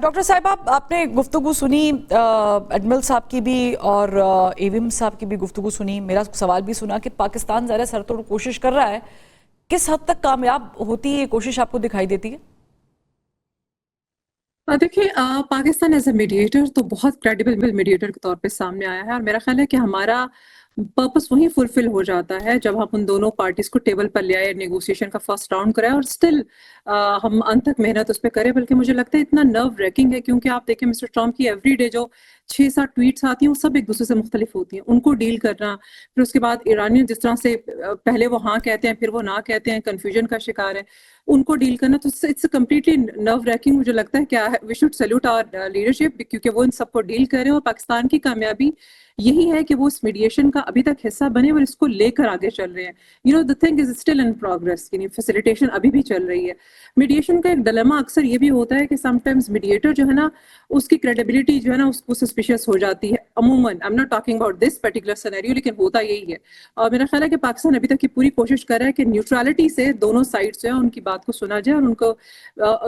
Doctor साहब आपने गुफ्तगू सुनी एडमिरल साहब की भी और एविम साहब की भी गुफ्तगू सुनी। मेरा सवाल भी सुना कि पाकिस्तान ज़रा सरतोड़ कोशिश कर रहा है, किस हद तक कामयाब होती है ये कोशिश आपको दिखाई देती है? देखिए, पाकिस्तान एज ए मीडिएटर तो बहुत क्रेडिबल मीडिएटर के तौर पे सामने आया है और मेरा ख्याल है कि हमारा पर्पस वही फुलफिल हो जाता है जब हम उन दोनों पार्टीज को टेबल पर ले आए, नेगोशिएशन का फर्स्ट राउंड कराए और स्टिल हम अंत तक मेहनत उस पर करें। बल्कि मुझे लगता है इतना नर्व रैकिंग है क्योंकि आप देखें मिस्टर ट्रम्प की एवरीडे जो 6-7 ट्वीट्स आती हैं वो सब एक दूसरे से मुख्तलिफ होती हैं, उनको डील करना। फिर उसके बाद ईरानियन जिस तरह से पहले वो हाँ कहते हैं फिर वो ना कहते हैं, कन्फ्यूजन का शिकार है, उनको डील करना। तो इट्स कम्प्लीटली नर्व रैकिंग। मुझे लगता है क्या we should salute our leadership क्योंकि वो इन सबको डील कर रहे हैं और पाकिस्तान की कामयाबी यही है कि वो इस मीडिएशन का अभी तक हिस्सा बने और इसको लेकर आगे चल रहे हैं। You know the thing is still in progress, यानी फैसिलिटेशन अभी भी चल रही है। मीडिएशन का एक डिलेमा अक्सर ये भी होता है कि समटाइम्स मीडिएटर जो है ना उसकी क्रेडिबिलिटी जो है ना उसको सस्पिशियस हो जाती है अमूमन। I am not talking about this particular scenario, लेकिन होता यही है। और मेरा ख्याल है कि पाकिस्तान अभी तक की पूरी कोशिश कर रहा है कि न्यूट्रलिटी से दोनों साइड जो है उनकी बात को सुना जाए और उनको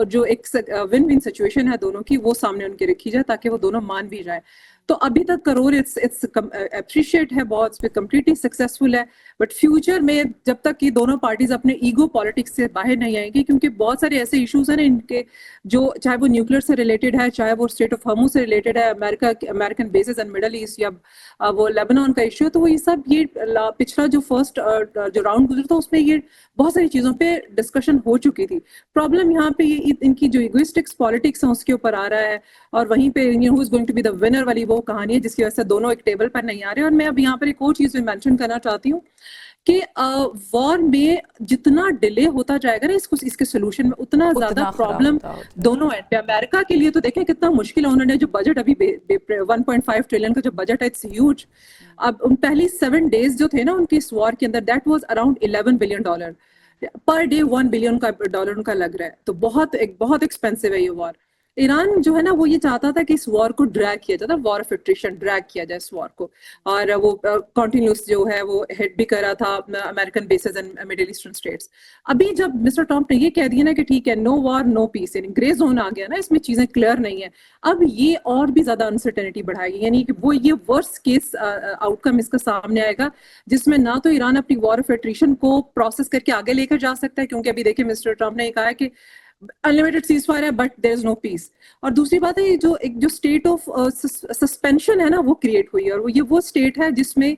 जो एक विन विन सिचुएशन है दोनों की वो सामने उनके रखी जाए ताकि वो दोनों मान भी जाए। तो अभी तक का रोल इट्स अप्रिशिएट है, बहुत इस पे कंप्लीटली सक्सेसफुल है। बट फ्यूचर में जब तक ये दोनों पार्टीज अपने ईगो पॉलिटिक्स से बाहर नहीं आएंगी, क्योंकि बहुत सारे ऐसे इश्यूज हैं ना इनके जो चाहे वो न्यूक्लियर से रिलेटेड है, चाहे वो स्टेट ऑफ हॉर्मुज से रिलेटेड है, American basis in middle east या वो लेबनान का इश्यू, तो वो ये सब ये पिछला जो फर्स्ट जो राउंड गुजरा था उसमें ये बहुत सारी चीजों पे डिस्कशन हो चुकी थी। प्रॉब्लम यहाँ पे ये इनकी जो इगोइस्टिक्स पॉलिटिक्स है उसके ऊपर आ रहा है और वहीं पे who is going to be the winner वाली वो कहानी है जिसकी वजह से दोनों एक टेबल पर नहीं आ रहे। और मैं अब यहाँ पर एक और चीज मेंशन करना चाहती हूँ कि वॉर में जितना डिले होता जाएगा ना इसके सोल्यूशन में उतना ज्यादा प्रॉब्लम दोनों एंड पे। अमेरिका के लिए तो देखें कितना मुश्किल है, उन्होंने जो बजट अभी 1.5 ट्रिलियन का जो बजट है इट्स ह्यूज। अब पहली 7 डेज जो थे ना उनकी इस वॉर के अंदर that was around $11 billion per day. $1 billion का डॉलर उनका लग रहा है, तो बहुत एक्सपेंसिव है ये वॉर। ईरान जो है ना वो ये चाहता था कि इस वॉर को ड्रैग किया जाता, वॉर ऑफ एट्रिशन ड्रैग किया जाए इस वॉर को, और वो कॉन्टिन्यूस जो है वो हिट भी कर रहा था American basis and middle eastern states. अभी जब मिस्टर ट्रम्प ने ये कह दिया ना कि ठीक है नो वॉर नो पीस, यानी ग्रे जोन आ गया ना, इसमें चीजें क्लियर नहीं है, अब ये और भी ज्यादा अनसर्टेनिटी बढ़ाएगी। यानी कि वो ये वर्स्ट केस आउटकम इसका सामने आएगा जिसमें ना तो ईरान अपनी वॉर ऑफ एट्रिशन को प्रोसेस करके आगे लेकर जा सकता है, क्योंकि अभी देखिए मिस्टर ट्रम्प ने कहा है कि अनलिमिटेड सीज फायर है but there is no peace. और दूसरी बात है ये जो स्टेट ऑफ सस्पेंशन है ना वो क्रिएट हुई है और वो स्टेट है जिसमें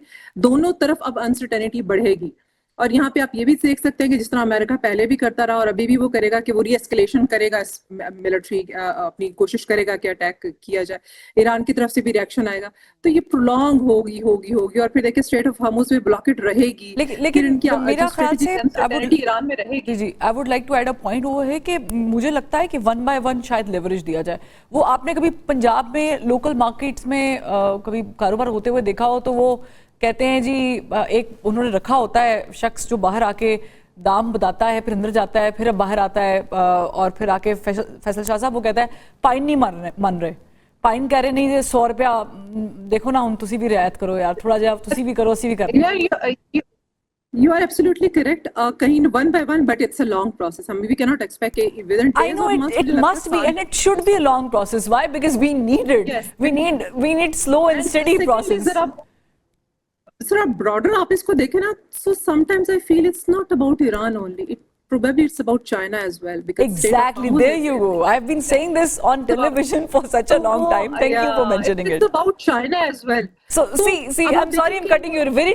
दोनों तरफ अब अनसर्टेनिटी बढ़ेगी। और यहाँ पे आप ये भी देख सकते हैं कि जिस तरह अमेरिका पहले भी करता रहा और अभी भी वो करेगा कि वो रीएस्केलेशन करेगा, मिलिट्री अपनी कोशिश करेगा कि अटैक किया जाए, ईरान की तरफ से भी रिएक्शन आएगा, तो ये प्रोलॉन्ग होगी और फिर देखिए स्ट्रेट ऑफ हॉर्मुज में ब्लॉकेट रहेगी। लेकिन इनकी मेरा ख्याल से ईरान में रहेगी। जी I would like to add a point, वो है कि मुझे लगता है कि 1 by 1 शायद लेवरेज दिया जाए। वो आपने कभी पंजाब में लोकल मार्केट्स में कभी कारोबार होते हुए देखा हो तो वो कहते हैं जी एक उन्होंने रखा होता है शख्स जो बाहर आके दाम बताता है, फिर अंदर जाता है, फिर बाहर आता है और फिर आके फैसल शाह साहब वो कहता है पाइन नहीं मान रहे, पाइन कह रहे नहीं 100 रुपया देखो ना, हम तुसी भी रियायत करो यार, थोड़ा जा तुसी भी करो, असी भी कर। You are absolutely correct. Kahin 1 by 1, but it's a long process. I mean, we cannot expect within days. I know it must be, and it should be a long process. Why? Because we need it. Yes. We need slow and steady process. Sir, broader आप इसको देखें ना, so sometimes I feel it's not about Iran only. Probably it's about China as well. Because exactly, there you go. I've been saying this on television for such a long time. Thank you for mentioning it. It's about China as well. So see, I'm sorry I'm cutting you. Very